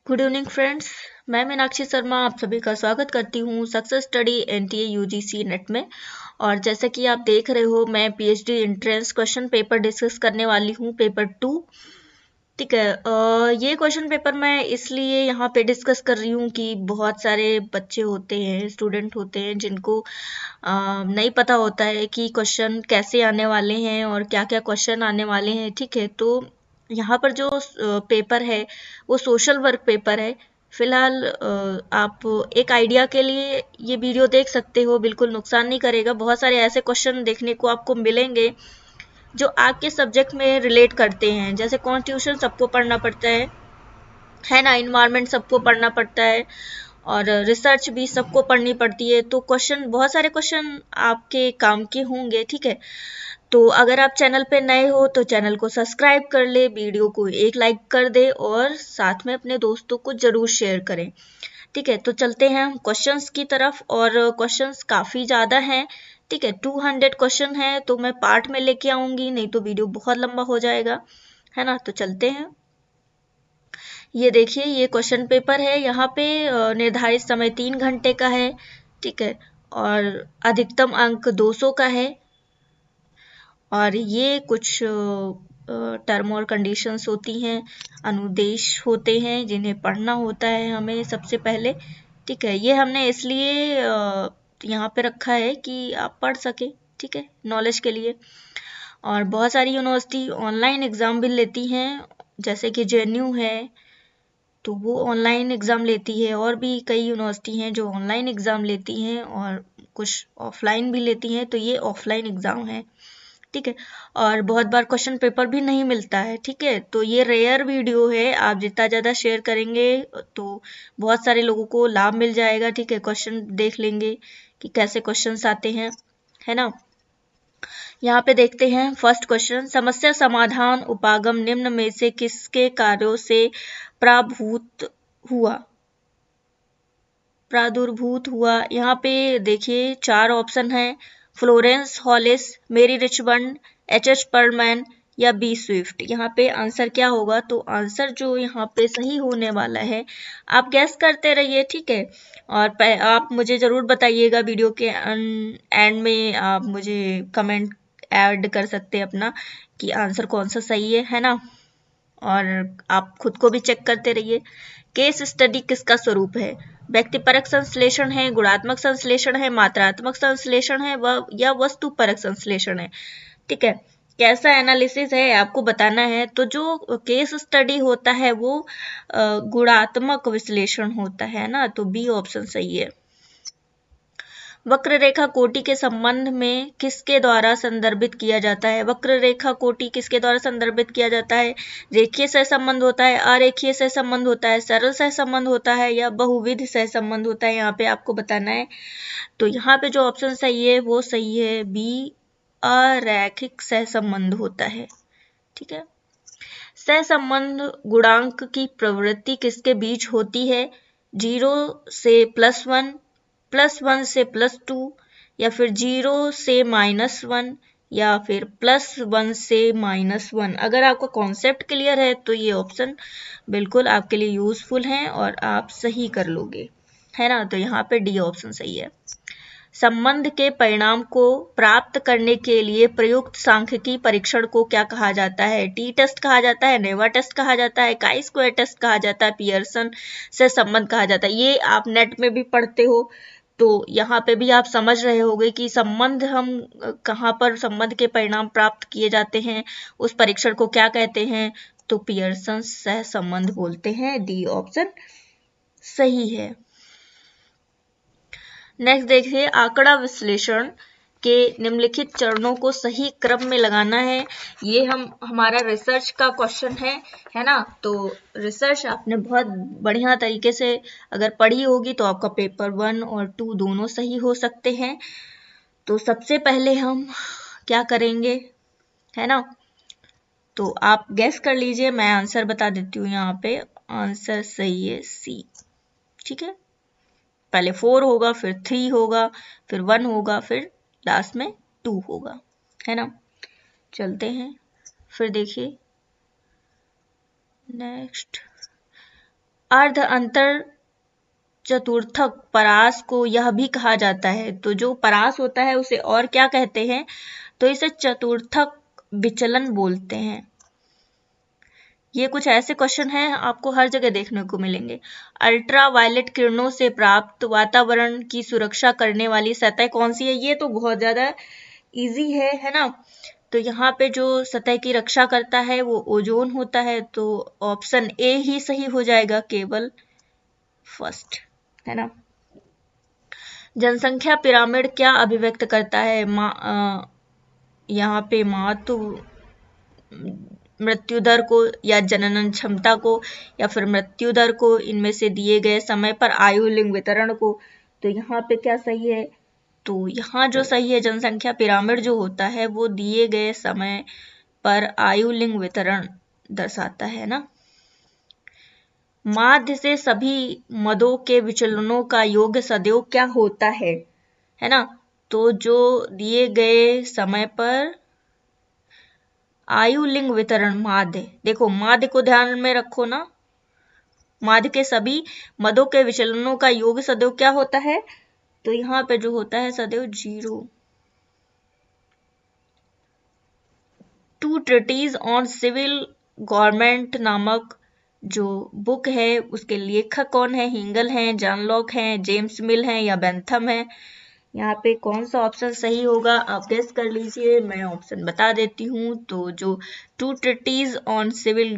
Good evening friends. मैं मीनाक्षी शर्मा आप सभी का स्वागत करती हूँ success study NTA UGC net में। और जैसा कि आप देख रहे हो, मैं PhD entrance question paper discuss करने वाली हूँ, पेपर 2। ठीक है। ये क्वेश्चन पेपर मैं इसलिए यहाँ पे डिस्कस कर रही हूँ कि बहुत सारे बच्चे होते हैं, स्टूडेंट होते हैं, जिनको नहीं पता होता है कि क्वेश्चन कैसे आने वाले हैं और क्या क्या क्वेश्चन आने वाले हैं। ठीक है, तो यहाँ पर जो पेपर है वो सोशल वर्क पेपर है। फिलहाल आप एक आइडिया के लिए ये वीडियो देख सकते हो, बिल्कुल नुकसान नहीं करेगा। बहुत सारे ऐसे क्वेश्चन देखने को आपको मिलेंगे जो आपके सब्जेक्ट में रिलेट करते हैं। जैसे कॉन्स्टिट्यूशन सबको पढ़ना पड़ता है ना, इन्वायरमेंट सबको पढ़ना पड़ता है और रिसर्च भी सबको पढ़नी पड़ती है। तो क्वेश्चन, बहुत सारे क्वेश्चन आपके काम के होंगे। ठीक है, तो अगर आप चैनल पे नए हो तो चैनल को सब्सक्राइब कर ले, वीडियो को एक लाइक कर दे और साथ में अपने दोस्तों को जरूर शेयर करें। ठीक है, तो चलते हैं हम क्वेश्चंस की तरफ। और क्वेश्चंस काफ़ी ज़्यादा हैं। ठीक है, 200 क्वेश्चन है, तो मैं पार्ट में लेके आऊँगी, नहीं तो वीडियो बहुत लंबा हो जाएगा, है ना। तो चलते हैं। ये देखिए, ये क्वेश्चन पेपर है। यहाँ पे निर्धारित समय 3 घंटे का है। ठीक है, और अधिकतम अंक 200 का है। और ये कुछ टर्म और कंडीशंस होती हैं, अनुदेश होते हैं जिन्हें पढ़ना होता है हमें सबसे पहले। ठीक है, ये हमने इसलिए यहाँ पे रखा है कि आप पढ़ सके। ठीक है, नॉलेज के लिए। और बहुत सारी यूनिवर्सिटी ऑनलाइन एग्ज़ाम भी लेती हैं, जैसे कि जेएनयू है, तो वो ऑनलाइन एग्ज़ाम लेती है। और भी कई यूनिवर्सिटी हैं जो ऑनलाइन एग्ज़ाम लेती हैं और कुछ ऑफलाइन भी लेती हैं, तो ये ऑफलाइन एग्ज़ाम है। ठीक है, और बहुत बार क्वेश्चन पेपर भी नहीं मिलता है। ठीक है, तो ये रेयर वीडियो है। आप जितना ज़्यादा शेयर करेंगे तो बहुत सारे लोगों को लाभ मिल जाएगा। ठीक है, क्वेश्चन देख लेंगे कि कैसे क्वेश्चंस आते हैं, है ना। यहाँ पे देखते हैं फर्स्ट क्वेश्चन, समस्या समाधान उपागम निम्न में से किसके कार्यों से हुआ प्रादुर्भूत हुआ। यहाँ पे देखिए 4 ऑप्शन हैं, फ्लोरेंस हॉलिस, मेरी रिचमंड, एच परलमैन या बी स्विफ्ट। यहाँ पे आंसर क्या होगा? तो आंसर जो यहाँ पे सही होने वाला है, आप गैस करते रहिए। ठीक है, और आप मुझे ज़रूर बताइएगा वीडियो के एंड में। आप मुझे कमेंट ऐड कर सकते हैं अपना कि आंसर कौन सा सही है ना। और आप खुद को भी चेक करते रहिए। केस स्टडी किसका स्वरूप है? व्यक्तिपरक संश्लेषण है, गुणात्मक संश्लेषण है, मात्रात्मक संश्लेषण है या वस्तुपरक संश्लेषण है। ठीक है, कैसा एनालिसिस है आपको बताना है। तो जो केस स्टडी होता है वो गुणात्मक विश्लेषण होता है ना, तो बी ऑप्शन सही है। वक्र रेखा कोटि के संबंध में किसके द्वारा संदर्भित किया जाता है? वक्र रेखा कोटि किसके द्वारा संदर्भित किया जाता है? रेखीय सहसंबंध होता है, अरेखीय सहसंबंध होता है, सरल सहसंबंध होता है या बहुविध सहसंबंध होता है? यहाँ पे आपको बताना है। तो यहाँ पे जो ऑप्शन सही है वो सही है, बी, अरैखिक सहसंबंध होता है। ठीक है, सहसंबंध गुणांक की प्रवृत्ति किसके बीच होती है? 0 से +1, +1 से +2, या फिर 0 से -1, या फिर +1 से -1। अगर आपका कॉन्सेप्ट क्लियर है तो ये ऑप्शन बिल्कुल आपके लिए यूजफुल है और आप सही कर लोगे, है ना। तो यहाँ पे डी ऑप्शन सही है। संबंध के परिणाम को प्राप्त करने के लिए प्रयुक्त सांख्यिकी परीक्षण को क्या कहा जाता है? टी टेस्ट कहा जाता है, नेवा टेस्ट कहा जाता है, काई स्क्वायर टेस्ट कहा जाता है, पियर्सन से संबंध कहा जाता है। ये आप नेट में भी पढ़ते हो, तो यहाँ पे भी आप समझ रहे होंगे कि संबंध, हम कहाँ पर संबंध के परिणाम प्राप्त किए जाते हैं, उस परीक्षण को क्या कहते हैं? तो पियर्सन सहसंबंध बोलते हैं। डी ऑप्शन सही है। नेक्स्ट देखिए, आंकड़ा विश्लेषण के निम्नलिखित चरणों को सही क्रम में लगाना है। ये हमारा रिसर्च का क्वेश्चन है ना। तो रिसर्च आपने बहुत बढ़िया तरीके से अगर पढ़ी होगी तो आपका पेपर 1 और 2 दोनों सही हो सकते हैं। तो सबसे पहले हम क्या करेंगे, है ना। तो आप गैस कर लीजिए, मैं आंसर बता देती हूँ। यहाँ पे आंसर सही है सी। ठीक है, पहले 4 होगा, फिर 3 होगा, फिर 1 होगा, फिर लास्ट में 2 होगा, है ना। चलते हैं फिर, देखिए नेक्स्ट। अर्ध अंतर चतुर्थक परास को यह भी कहा जाता है। तो जो परास होता है उसे और क्या कहते हैं? तो इसे चतुर्थक विचलन बोलते हैं। ये कुछ ऐसे क्वेश्चन हैं आपको हर जगह देखने को मिलेंगे। अल्ट्रा वायलेट किरणों से प्राप्त वातावरण की सुरक्षा करने वाली सतह कौन सी है? ये तो बहुत ज्यादा इजी है ना। तो यहाँ पे जो सतह की रक्षा करता है वो ओजोन होता है। तो ऑप्शन ए ही सही हो जाएगा, केवल फर्स्ट, है ना। जनसंख्या पिरामिड क्या अभिव्यक्त करता है? यहाँ पे मातृ मृत्यु दर को या जनन क्षमता को या फिर मृत्यु दर को, इनमें से दिए गए समय पर आयु लिंग वितरण को। तो यहाँ पे क्या सही है? तो यहाँ जो सही है, जनसंख्या पिरामिड जो होता है वो दिए गए समय पर आयु लिंग वितरण दर्शाता है ना। माध्य से सभी मदों के विचलनों का योग सदैव क्या होता है ना। तो जो दिए गए समय पर आयु लिंग वितरण माध्य, देखो माध्य को ध्यान में रखो ना, माध्य के सभी मदों के विचलनों का योग सदैव क्या होता है? तो यहाँ पे जो होता है सदैव 0। Two treaties on civil government नामक जो बुक है उसके लेखक कौन है? हिंगल हैं, जॉन लॉक हैं, जेम्स मिल हैं या बेंथम है? यहाँ पे कौन सा ऑप्शन सही होगा आप गेस कर लीजिए, मैं ऑप्शन बता देती हूँ। तो जो two treaties on civil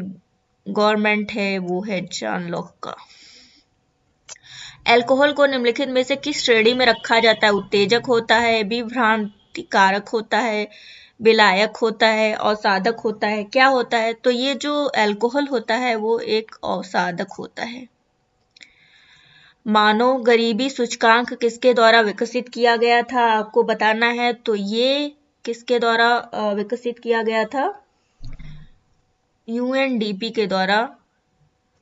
government है वो है जॉन लॉक का। अल्कोहल को निम्नलिखित में से किस श्रेणी में रखा जाता है? उत्तेजक होता है, विभ्रांतिकारक होता है, विलायक होता है, अवसादक होता है, क्या होता है? तो ये जो अल्कोहल होता है वो एक अवसादक होता है। मानव गरीबी सूचकांक किसके द्वारा विकसित किया गया था? आपको बताना है। तो ये किसके द्वारा विकसित किया गया था? यूएनडीपी के द्वारा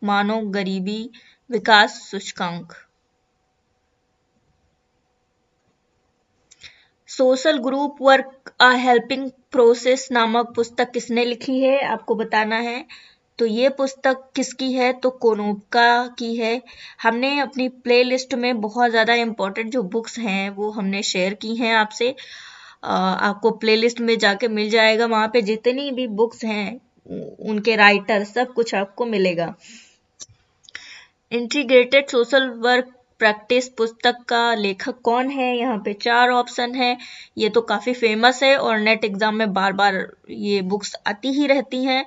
मानव गरीबी विकास सूचकांक। Social group work a helping process नामक पुस्तक किसने लिखी है? आपको बताना है। तो ये पुस्तक किसकी है? तो कोनोपका की है। हमने अपनी प्लेलिस्ट में बहुत ज़्यादा इम्पोर्टेंट जो बुक्स हैं वो हमने शेयर की हैं आपसे। आपको प्लेलिस्ट में जाके मिल जाएगा, वहाँ पे जितनी भी बुक्स हैं उनके राइटर सब कुछ आपको मिलेगा। इंटीग्रेटेड सोशल वर्क प्रैक्टिस पुस्तक का लेखक कौन है? यहाँ पे 4 ऑप्शन है। ये तो काफ़ी फेमस है और नेट एग्जाम में बार बार ये बुक्स आती ही रहती हैं।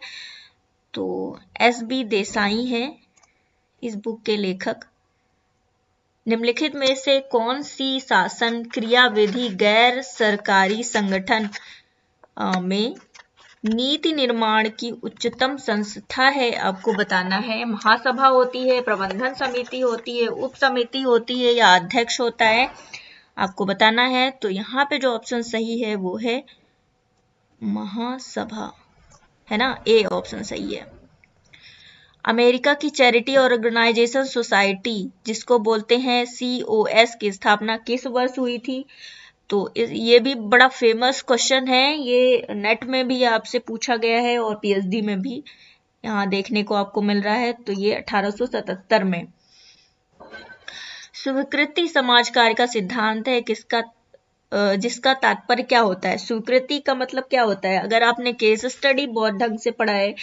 तो SB देसाई हैं इस बुक के लेखक। निम्नलिखित में से कौन सी शासन क्रियाविधि गैर सरकारी संगठन में नीति निर्माण की उच्चतम संस्था है? आपको बताना है। महासभा होती है, प्रबंधन समिति होती है, उप समिति होती है या अध्यक्ष होता है? आपको बताना है। तो यहाँ पे जो ऑप्शन सही है वो है महासभा, है ना। ए ऑप्शन सही है। अमेरिका की चैरिटी ऑर्गेनाइजेशन सोसाइटी जिसको बोलते हैं COS की स्थापना किस वर्ष हुई थी? तो ये भी बड़ा फेमस क्वेश्चन है, ये नेट में भी आपसे पूछा गया है और PhD में भी यहाँ देखने को आपको मिल रहा है। तो ये 1877 में। स्वीकृति समाज कार्य का सिद्धांत है किसका, जिसका तात्पर्य क्या होता है? स्वीकृति का मतलब क्या होता है? अगर आपने केस स्टडी बहुत ढंग से पढ़ा है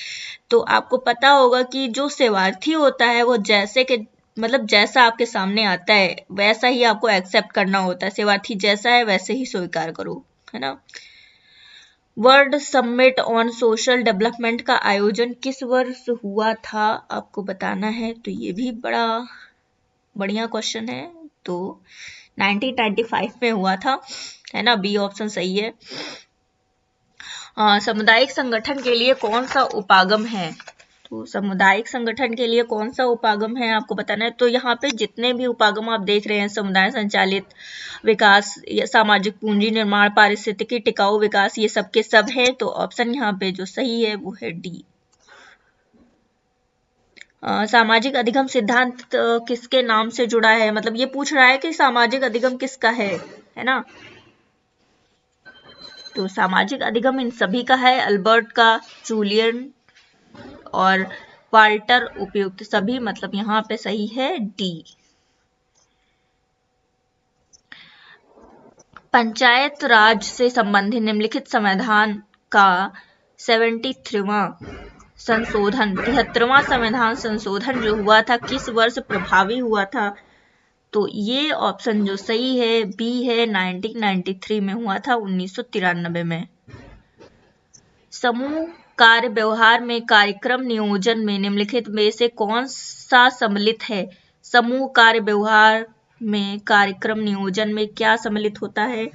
तो आपको पता होगा कि जो सेवार्थी होता है वो जैसे के मतलब जैसा आपके सामने आता है वैसा ही आपको एक्सेप्ट करना होता है। सेवार्थी जैसा है वैसे ही स्वीकार करो, है ना। World summit on social development का आयोजन किस वर्ष हुआ था? आपको बताना है। तो ये भी बड़ा बढ़िया क्वेश्चन है। तो 1995 में हुआ था, है ना। बी ऑप्शन सही है। सामुदायिक संगठन के लिए कौन सा उपागम है? तो सामुदायिक संगठन के लिए कौन सा उपागम है आपको बताना है। तो यहाँ पे जितने भी उपागम आप देख रहे हैं, समुदाय संचालित विकास, सामाजिक पूंजी निर्माण, पारिस्थितिकी टिकाऊ विकास, ये सब के सब है। तो ऑप्शन यहाँ पे जो सही है वो है डी। सामाजिक अधिगम सिद्धांत किसके नाम से जुड़ा है? मतलब ये पूछ रहा है कि सामाजिक अधिगम किसका है ना। तो सामाजिक अधिगम इन सभी का है, अल्बर्ट का, जूलियन और वाल्टर उपयुक्त सभी, मतलब यहाँ पे सही है डी। पंचायत राज से संबंधित निम्नलिखित संविधान का 73वां संशोधन 73वां संविधान संशोधन जो हुआ था किस वर्ष प्रभावी हुआ था? तो ये ऑप्शन जो सही है बी है, 1993 में हुआ था, 1993 में। समूह कार्य व्यवहार में कार्यक्रम नियोजन में निम्नलिखित में से कौन सा सम्मिलित है? समूह कार्य व्यवहार में कार्यक्रम नियोजन में क्या सम्मिलित होता है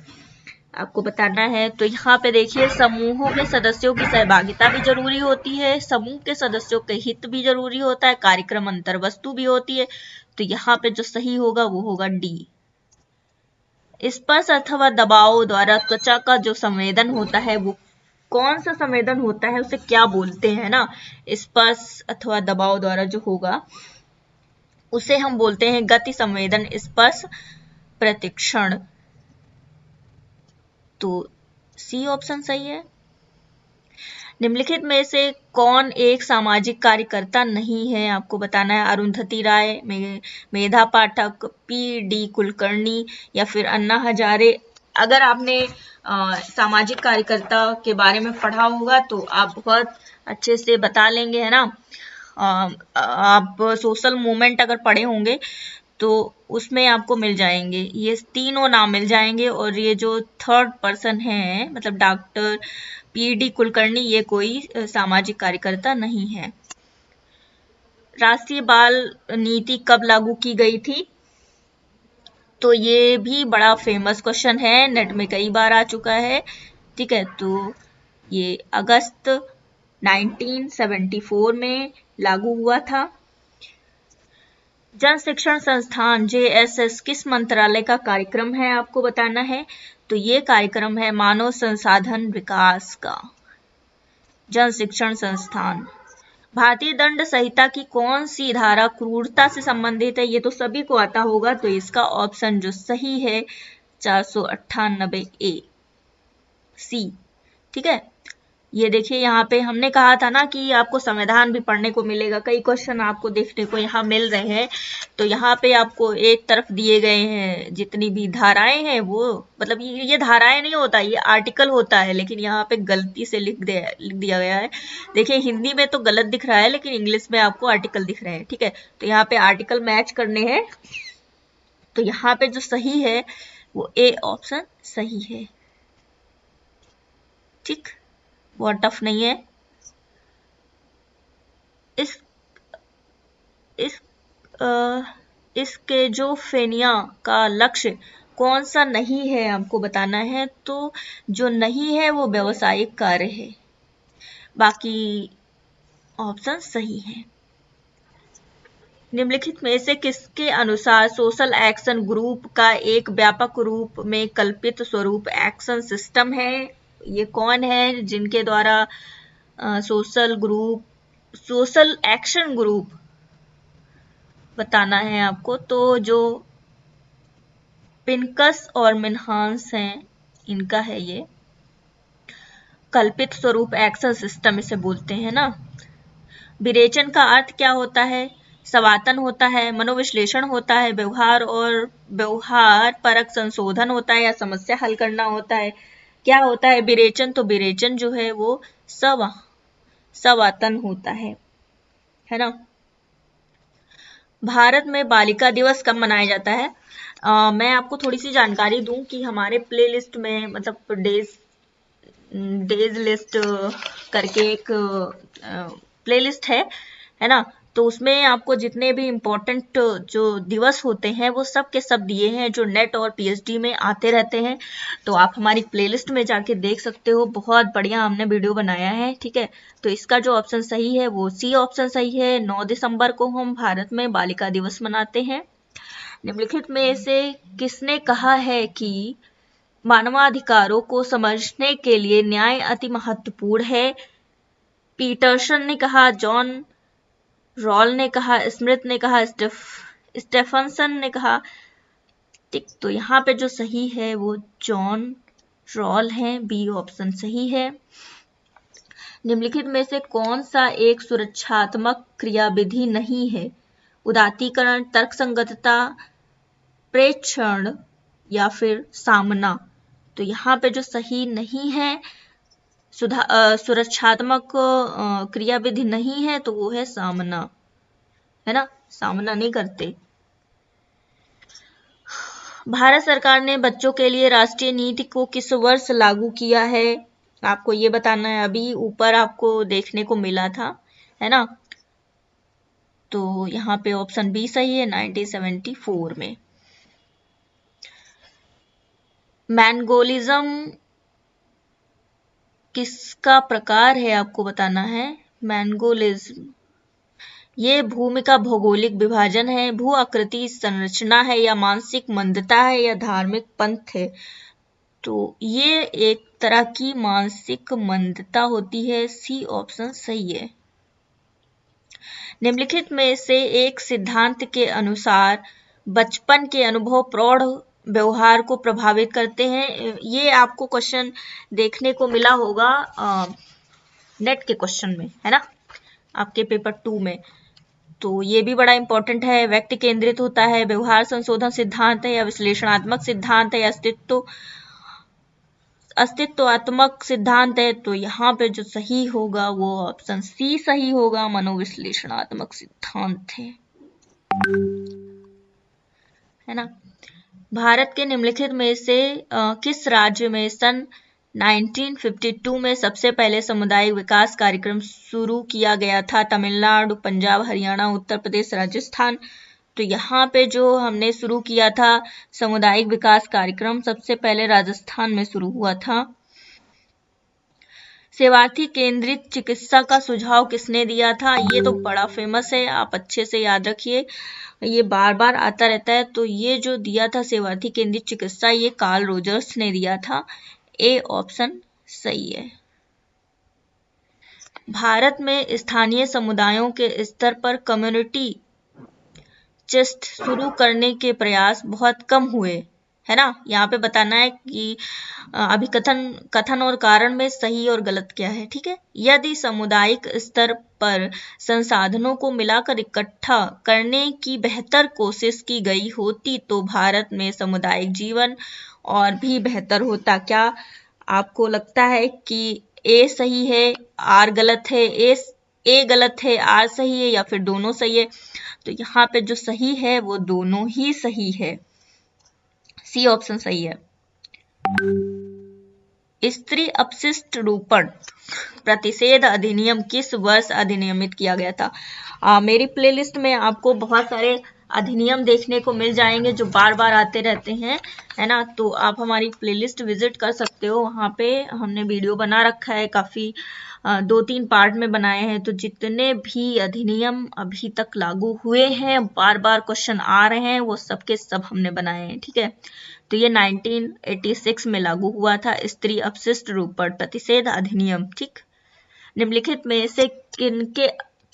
आपको बताना है। तो यहाँ पे देखिए, समूहों में सदस्यों की सहभागिता भी जरूरी होती है, समूह के सदस्यों के हित भी जरूरी होता है, कार्यक्रम अंतर्वस्तु भी होती है। तो यहाँ पे जो सही होगा वो होगा डी। स्पर्श अथवा दबाव द्वारा त्वचा का जो संवेदन होता है वो कौन सा संवेदन होता है, उसे क्या बोलते हैं ना? स्पर्श अथवा दबाव द्वारा जो होगा उसे हम बोलते हैं गति संवेदन, स्पर्श प्रतिक्षण। तो सी ऑप्शन सही है। निम्नलिखित में से कौन एक सामाजिक कार्यकर्ता नहीं है आपको बताना है। अरुंधति राय, मेधा पाठक, पी डी कुलकर्णी या फिर अन्ना हजारे। अगर आपने सामाजिक कार्यकर्ता के बारे में पढ़ा होगा तो आप बहुत अच्छे से बता लेंगे, है ना। आप सोशल मूवमेंट अगर पढ़े होंगे तो उसमें आपको मिल जाएंगे, ये तीनों नाम मिल जाएंगे। और ये जो थर्ड पर्सन है मतलब डॉक्टर पी डी कुलकर्णी, ये कोई सामाजिक कार्यकर्ता नहीं है। राष्ट्रीय बाल नीति कब लागू की गई थी? तो ये भी बड़ा फेमस क्वेश्चन है, नेट में कई बार आ चुका है, ठीक है। तो ये अगस्त 1974 में लागू हुआ था। जन शिक्षण संस्थान JSS किस मंत्रालय का कार्यक्रम है आपको बताना है। तो ये कार्यक्रम है मानव संसाधन विकास का। जन शिक्षण संस्थान। भारतीय दंड संहिता की कौन सी धारा क्रूरता से संबंधित है? ये तो सभी को आता होगा, तो इसका ऑप्शन जो सही है 498A सी, ठीक है। ये देखिए, यहाँ पे हमने कहा था ना कि आपको संविधान भी पढ़ने को मिलेगा, कई क्वेश्चन आपको देखने को यहाँ मिल रहे हैं। तो यहाँ पे आपको एक तरफ दिए गए हैं जितनी भी धाराएं हैं, वो मतलब ये धाराएं नहीं होता, ये आर्टिकल होता है, लेकिन यहाँ पे गलती से लिख दिया गया है। देखिए, हिंदी में तो गलत दिख रहा है लेकिन इंग्लिश में आपको आर्टिकल दिख रहे हैं, ठीक है। तो यहाँ पे आर्टिकल मैच करने हैं। तो यहाँ पे जो सही है वो ए ऑप्शन सही है, ठीक, बहुत टफ नहीं है। इसके जो फेनिया का लक्ष्य कौन सा नहीं है आपको बताना है। तो जो नहीं है वो व्यवसायिक कार्य है, बाकी ऑप्शन सही है। निम्नलिखित में से किसके अनुसार सोशल एक्शन ग्रुप का एक व्यापक रूप में कल्पित स्वरूप एक्शन सिस्टम है? ये कौन है जिनके द्वारा सोशल एक्शन ग्रुप बताना है आपको। तो जो पिनकस और मिन्हास हैं, इनका है ये कल्पित स्वरूप एक्शन सिस्टम, इसे बोलते हैं ना। विरेचन का अर्थ क्या होता है? सवातन होता है, मनोविश्लेषण होता है, व्यवहार और व्यवहार परक संशोधन होता है, या समस्या हल करना होता है। क्या होता है विरेचन? तो विरेचन जो है वो सवातन होता है ना। भारत में बालिका दिवस कब मनाया जाता है? मैं आपको थोड़ी सी जानकारी दूं कि हमारे प्लेलिस्ट में मतलब डेज लिस्ट करके एक प्लेलिस्ट है ना। तो उसमें आपको जितने भी इम्पोर्टेंट जो दिवस होते हैं वो सब के सब दिए हैं, जो नेट और PhD में आते रहते हैं। तो आप हमारी प्लेलिस्ट में जाके देख सकते हो, बहुत बढ़िया हमने वीडियो बनाया है, ठीक है। तो इसका जो ऑप्शन सही है वो सी ऑप्शन सही है। 9 दिसंबर को हम भारत में बालिका दिवस मनाते हैं। निम्नलिखित में से किसने कहा है कि मानवाधिकारों को समझने के लिए न्याय अति महत्वपूर्ण है? पीटरसन ने कहा, जॉन रॉल ने कहा, स्मिथ ने कहा, स्टेफनसन ने कहा, ठीक। तो यहाँ पे जो सही है वो जॉन रॉल है, बी ऑप्शन सही है। निम्नलिखित में से कौन सा एक सुरक्षात्मक क्रियाविधि नहीं है? उदात्तीकरण, तर्कसंगतता, प्रेक्षण या फिर सामना। तो यहाँ पे जो सही नहीं है, सुरक्षात्मक क्रियाविधि नहीं है, तो वो है सामना, है ना, सामना नहीं करते। भारत सरकार ने बच्चों के लिए राष्ट्रीय नीति को किस वर्ष लागू किया है? आपको ये बताना है। अभी ऊपर आपको देखने को मिला था, है ना, तो यहाँ पे ऑप्शन बी सही है, 1974 में। मैंगोलिज्म किसका प्रकार है, आपको बताना है। मैंगोलिज्म ये भूमि का भौगोलिक विभाजन है, भू आकृति संरचना है, या मानसिक मंदता है, या धार्मिक पंथ है। तो ये एक तरह की मानसिक मंदता होती है। सी ऑप्शन सही है। निम्नलिखित में से एक सिद्धांत के अनुसार बचपन के अनुभव प्रौढ़ व्यवहार को प्रभावित करते हैं। ये आपको क्वेश्चन देखने को मिला होगा नेट के क्वेश्चन में, है ना, आपके पेपर 2 में। तो ये भी बड़ा इंपॉर्टेंट है। व्यक्ति केंद्रित होता है, व्यवहार संशोधन सिद्धांत है, या विश्लेषणात्मक सिद्धांत है, या अस्तित्वात्मक सिद्धांत है। तो यहाँ पे जो सही होगा वो ऑप्शन सी सही होगा, मनोविश्लेषणात्मक सिद्धांत है ना। भारत के निम्नलिखित में से किस राज्य में सन 1952 में सबसे पहले सामुदायिक विकास कार्यक्रम शुरू किया गया था? तमिलनाडु, पंजाब, हरियाणा, उत्तर प्रदेश, राजस्थान। तो यहाँ पे जो हमने शुरू किया था सामुदायिक विकास कार्यक्रम, सबसे पहले राजस्थान में शुरू हुआ था। सेवार्थी केंद्रित चिकित्सा का सुझाव किसने दिया था? ये तो बड़ा फेमस है, आप अच्छे से याद रखिए, ये बार बार आता रहता है। तो ये जो दिया था सेवार्थी केंद्रित चिकित्सा, ये कार्ल रोजर्स ने दिया था। ए ऑप्शन सही है। भारत में स्थानीय समुदायों के स्तर पर कम्युनिटी चेस्ट शुरू करने के प्रयास बहुत कम हुए, है ना। यहाँ पे बताना है कि अभी कथन और कारण में सही और गलत क्या है, ठीक है। यदि सामुदायिक स्तर पर संसाधनों को मिलाकर इकट्ठा करने की बेहतर कोशिश की गई होती तो भारत में सामुदायिक जीवन और भी बेहतर होता। क्या आपको लगता है कि ए सही है, आर गलत है, ए गलत है, आर सही है, या फिर दोनों सही है? तो यहाँ पे जो सही है वो दोनों ही सही है। सी ऑप्शन सही है। स्त्री अपशिष्ट रूपण प्रतिषेध अधिनियम किस वर्ष अधिनियमित किया गया था? मेरी प्लेलिस्ट में आपको बहुत सारे अधिनियम देखने को मिल जाएंगे जो बार बार आते रहते हैं, है ना। तो आप हमारी प्लेलिस्ट विजिट कर सकते हो, वहाँ पे हमने वीडियो बना रखा है, काफ़ी 2-3 पार्ट में बनाए हैं। तो जितने भी अधिनियम अभी तक लागू हुए हैं, बार बार क्वेश्चन आ रहे हैं, वो सबके सब हमने बनाए हैं, ठीक है। तो ये 1986 में लागू हुआ था, स्त्री अपशिष्ट रूपण प्रतिषेध अधिनियम, ठीक। निम्नलिखित में से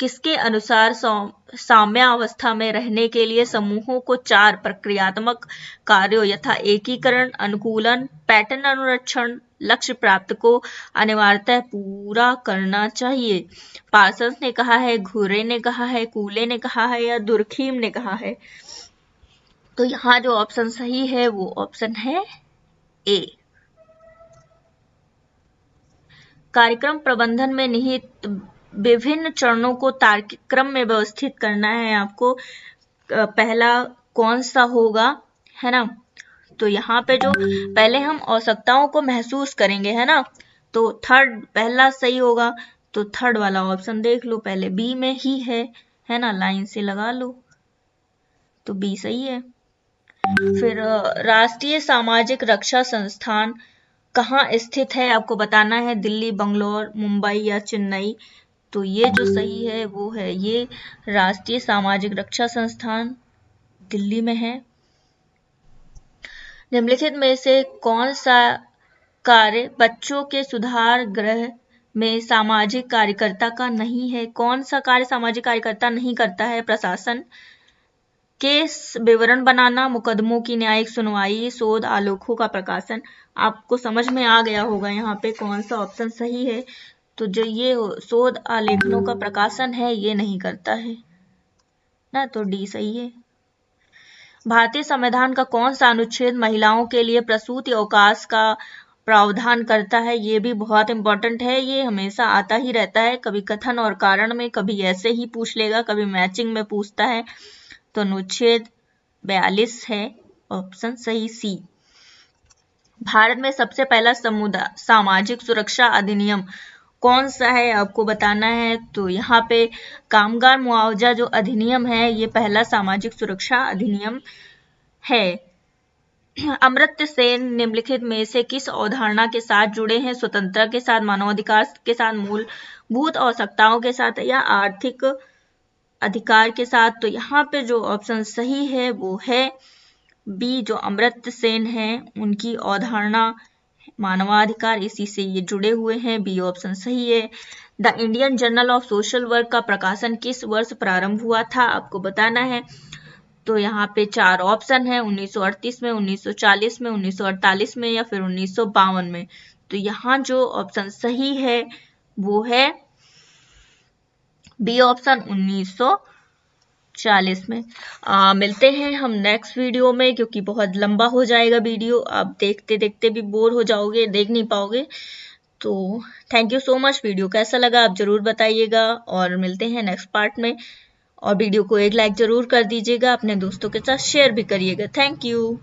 किसके अनुसार साम्यावस्था में रहने के लिए समूहों को 4 प्रक्रियात्मक कार्यों यथा एकीकरण, अनुकूलन, पैटर्न अनुरक्षण, लक्ष्य प्राप्त को अनिवार्यतः पूरा करना चाहिए? पार्सन्स ने कहा है, घुरे ने कहा है, कूले ने कहा है, या दुर्खीम ने कहा है? तो यहाँ जो ऑप्शन सही है वो ऑप्शन है ए। कार्यक्रम प्रबंधन में निहित विभिन्न चरणों को तार्किक क्रम में व्यवस्थित करना है आपको। पहला कौन सा होगा, है ना। तो यहाँ पे जो पहले हम आवश्यकताओं को महसूस करेंगे, है ना, तो थर्ड पहला सही होगा। तो थर्ड वाला ऑप्शन देख लो, पहले बी में ही है ना, लाइन से लगा लो, तो बी सही है। फिर राष्ट्रीय सामाजिक रक्षा संस्थान कहाँ स्थित है, आपको बताना है। दिल्ली, बंगलौर, मुंबई या चेन्नई? तो ये जो सही है वो है ये, राष्ट्रीय सामाजिक रक्षा संस्थान दिल्ली में है। निम्नलिखित में से कौन सा कार्य बच्चों के सुधार गृह में सामाजिक कार्यकर्ता का नहीं है? कौन सा कार्य सामाजिक कार्यकर्ता नहीं करता है? प्रशासन, केस विवरण बनाना, मुकदमों की न्यायिक सुनवाई, शोध आलेखों का प्रकाशन। आपको समझ में आ गया होगा यहाँ पे कौन सा ऑप्शन सही है। तो जो ये शोध आलेखनों का प्रकाशन है ये नहीं करता है ना, तो डी सही है। भारतीय संविधान का कौन सा अनुच्छेद महिलाओं के लिए प्रसूति अवकाश का प्रावधान करता है? ये भी बहुत इंपॉर्टेंट है, ये हमेशा आता ही रहता है, कभी कथन और कारण में, कभी ऐसे ही पूछ लेगा, कभी मैचिंग में पूछता है। तो अनुच्छेद 42 है ऑप्शन सही सी। भारत में सबसे पहला सामाजिक सुरक्षा अधिनियम कौन सा है आपको बताना है। तो यहाँ पे कामगार मुआवजा जो अधिनियम है ये पहला सामाजिक सुरक्षा अधिनियम है। अमर्त्य सेन निम्नलिखित में से किस अवधारणा के साथ जुड़े हैं? स्वतंत्रता के साथ, मानवाधिकार के साथ, मूलभूत आवश्यकताओं के साथ या आर्थिक अधिकार के साथ। तो यहाँ पे जो ऑप्शन सही है वो है बी, जो अमर्त्य सेन है उनकी अवधारणा मानवाधिकार, इसी से ये जुड़े हुए हैं, बी ऑप्शन सही है। The Indian journal of social work का प्रकाशन किस वर्ष प्रारंभ हुआ था आपको बताना है। तो यहाँ पे 4 ऑप्शन है, 1938 में, 1940 में, 1948 में या फिर 1952 में। तो यहाँ जो ऑप्शन सही है वो है बी ऑप्शन 1940 में। मिलते हैं हम नेक्स्ट वीडियो में, क्योंकि बहुत लंबा हो जाएगा वीडियो, आप देखते देखते भी बोर हो जाओगे, देख नहीं पाओगे। तो thank you so much. Video कैसा लगा आप जरूर बताइएगा और मिलते हैं नेक्स्ट पार्ट में। और वीडियो को एक लाइक जरूर कर दीजिएगा, अपने दोस्तों के साथ शेयर भी करिएगा। Thank you.